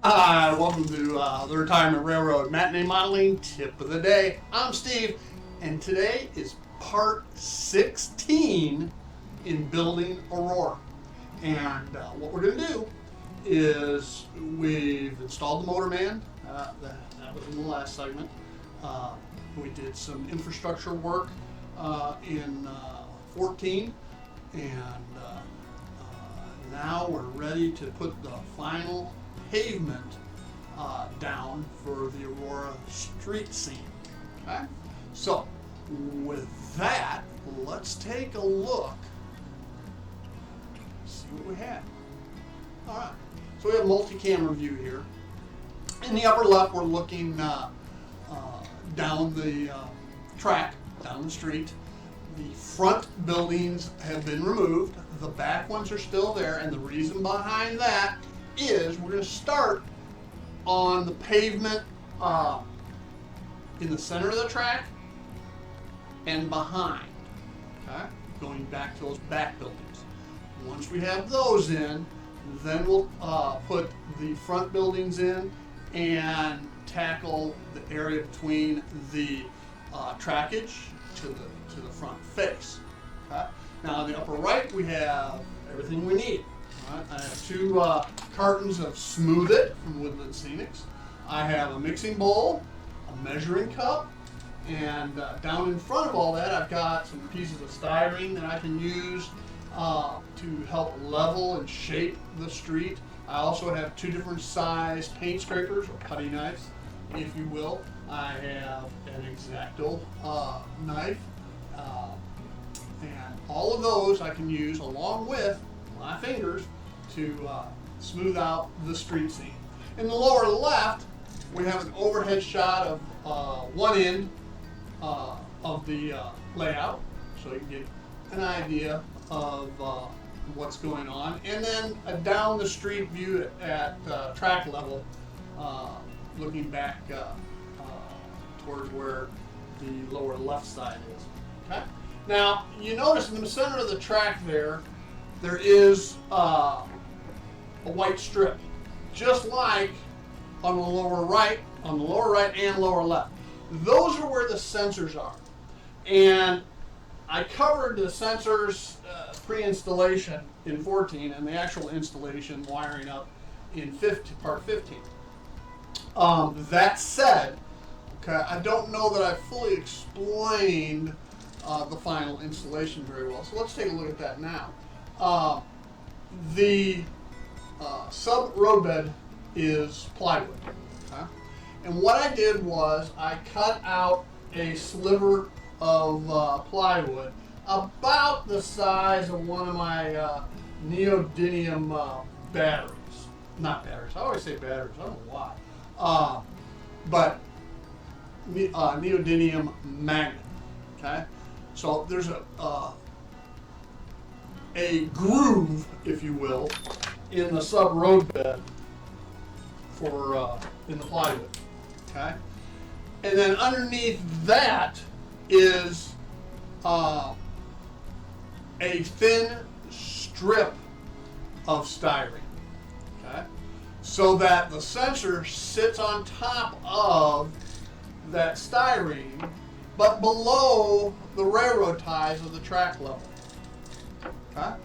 Welcome to the Retirement Railroad Matinee Modeling Tip of the Day. I'm Steve, and today is part 16 in building Aurora. And what we're going to do is we've installed the motor man. That was in the last segment. We did some infrastructure work in 14, and now we're ready to put the final pavement down for the Aurora street scene. Okay? So, with that, let's take a look. See what we have. All right. So we have multi-camera view here. In the upper left, we're looking down the track, down the street. The front buildings have been removed. The back ones are still there, and the reason behind that is we're going to start on the pavement in the center of the track and behind, okay? Going back to those back buildings. Once we have those in, then we'll put the front buildings in and tackle the area between the trackage to the front face. Okay? Now in the upper right we have everything we need. All right? I have two cartons of Smooth It from Woodland Scenics. I have a mixing bowl, a measuring cup, and down in front of all that I've got some pieces of styrene that I can use to help level and shape the street. I also have two different size paint scrapers or putty knives, if you will. I have an X-Acto knife, and all of those I can use along with my fingers to smooth out the street scene. In the lower left, we have an overhead shot of one end of the layout, so you can get an idea of what's going on, and then a down the street view at track level, looking back towards where the lower left side is. Okay. Now you notice in the center of the track there is a white strip, just like on the lower right and lower left. Those are where the sensors are, and I covered the sensors pre-installation in 14 and the actual installation wiring up in part 15. That said, okay, I don't know that I fully explained the final installation very well, so let's take a look at that now. The sub roadbed is plywood, okay? And what I did was I cut out a sliver of plywood about the size of one of my neodymium batteries. Not batteries, I always say batteries, I don't know why. But neodymium magnet, okay? So there's a groove, if you will, in the sub roadbed for in the plywood, okay? And then underneath that is a thin strip of styrene, okay? So that the sensor sits on top of that styrene, but below the railroad ties of the track level, okay?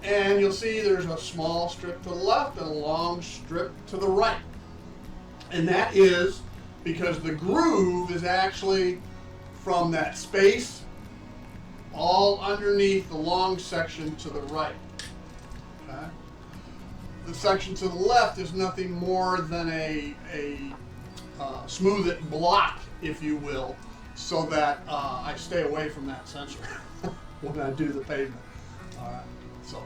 And you'll see there's a small strip to the left and a long strip to the right. And that is because the groove is actually from that space all underneath the long section to the right. Okay? The section to the left is nothing more than a smooth it block, if you will, so that I stay away from that sensor when I do the pavement. All right. So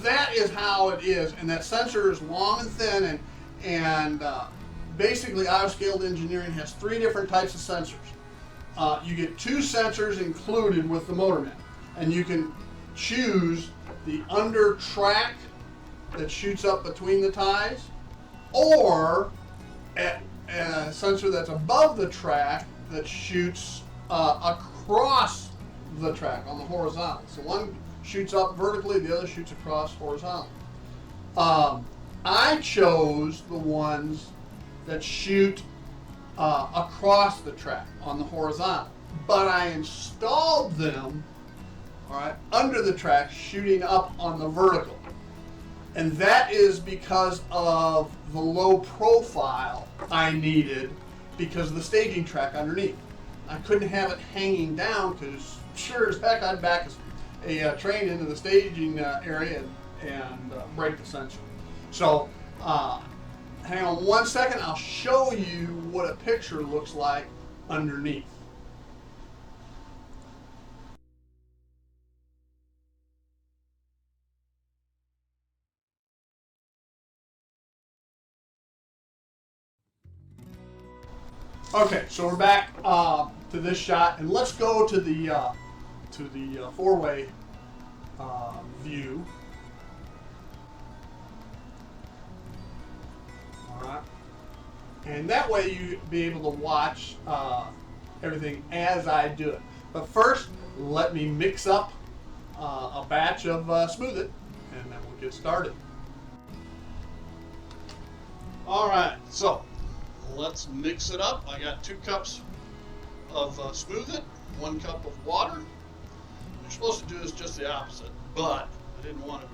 that is how it is, and that sensor is long and thin, and basically Autoscaled Engineering has three different types of sensors. You get two sensors included with the motorman, and you can choose the under track that shoots up between the ties, or a sensor that's above the track that shoots across the track on the horizontal. So one shoots up vertically, the other shoots across horizontally. I chose the ones that shoot across the track on the horizontal, but I installed them, all right, under the track, shooting up on the vertical. And that is because of the low profile I needed because of the staging track underneath. I couldn't have it hanging down because sure as heck I'd back a train into the staging area and break the sensor. So hang on one second, I'll show you what a picture looks like underneath. Okay, so we're back to this shot, and let's go to the four-way view. All right, and that way you be able to watch everything as I do it. But first, let me mix up a batch of Smooth It, and then we'll get started. All right, so let's mix it up. I got 2 cups of Smooth It, 1 cup of water. What you're supposed to do is just the opposite, but I didn't want to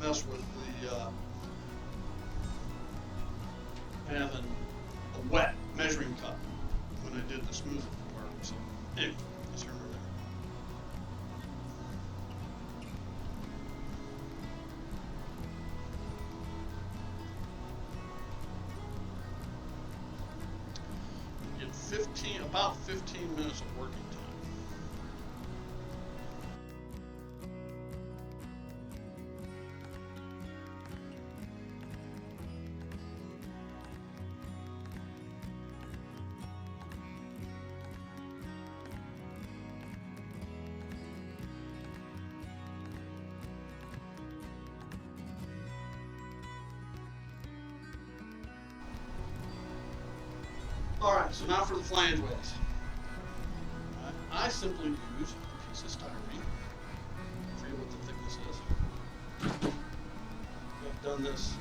mess with the having a wet measuring cup when I did the Smooth It part. So anyway, let's turn it there. About 15 minutes of working time. Alright, so now for the flange ways. I simply use a piece of styrene. I forget what the thickness is. I've done this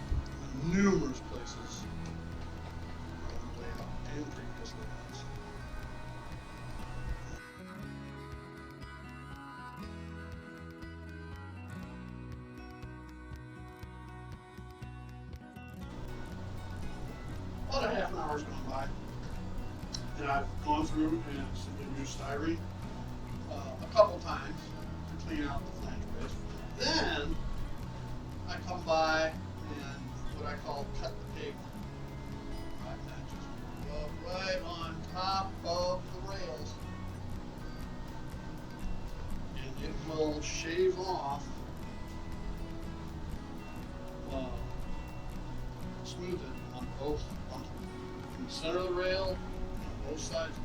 in numerous places on the layout and previous layouts. About a half an hour's gone by. And I've gone through and simply used styrene a couple times to clean out the flange ways. Then I come by and what I call cut the pavement. Right, that just go right on top of the rails, and it will shave off, smooth it on both, in the center of the rail. Both sides.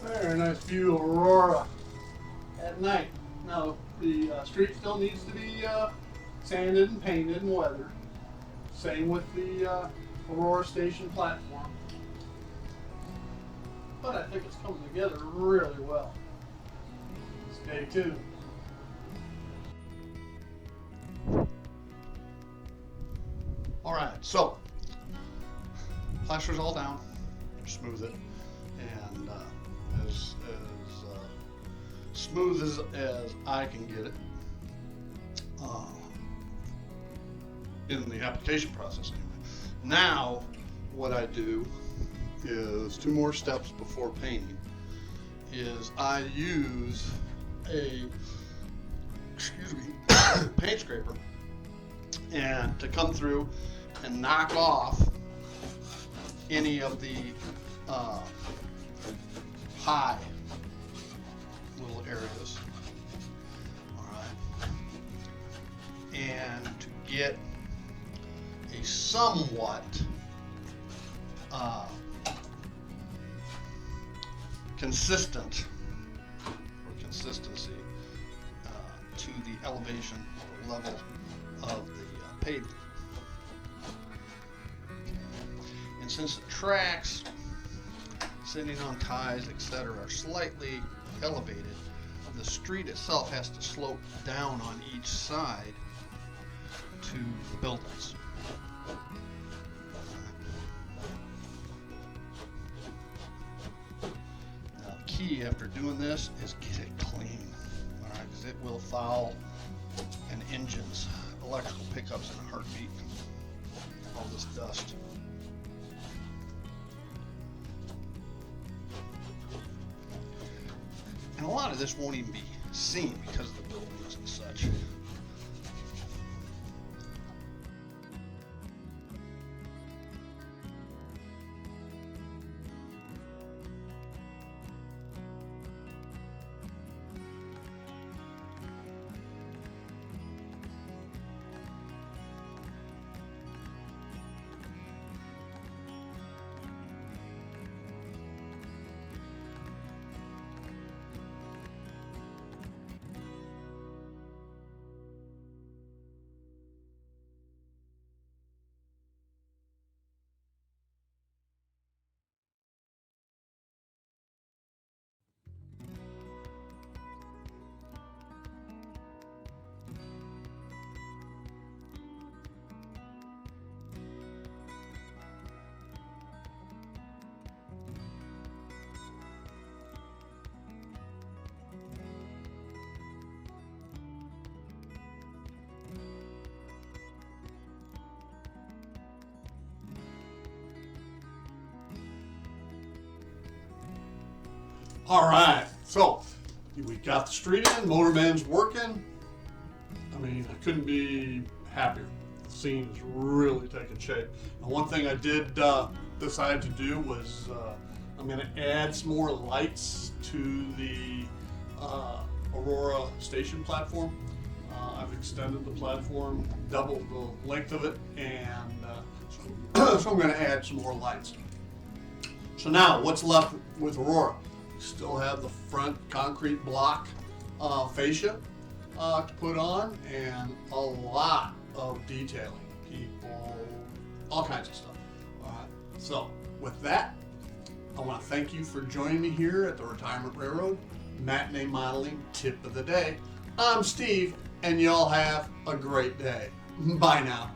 Very nice view of Aurora at night. Now the street still needs to be sanded and painted and weathered. Same with the Aurora station platform. But I think it's coming together really well. Stay tuned. All right, so plaster's all down. Smooth it, and as smooth as I can get it in the application process anyway. Now what I do is 2 more steps before painting is I use a paint scraper, and to come through and knock off any of the high little areas. All right, and to get a somewhat consistent or consistency to the elevation or level of the pavement. And since the tracks sitting on ties, etc., are slightly elevated, the street itself has to slope down on each side to the buildings. Now, the key after doing this is get it clean, all right, because it will foul an engine's electrical pickups in a heartbeat. All this dust. And a lot of this won't even be seen because of the buildings and such. All right, so we got the street in, motorman's working. I mean, I couldn't be happier. The scene is really taking shape. And one thing I did decide to do was I'm going to add some more lights to the Aurora station platform. I've extended the platform, doubled the length of it, and so I'm going to add some more lights. So now, what's left with Aurora? Still have the front concrete block fascia to put on, and a lot of detailing, people, all kinds of stuff. All right. So with that, I want to thank you for joining me here at the Retirement Railroad Matinee Modeling Tip of the Day. I'm Steve, and y'all have a great day. Bye now.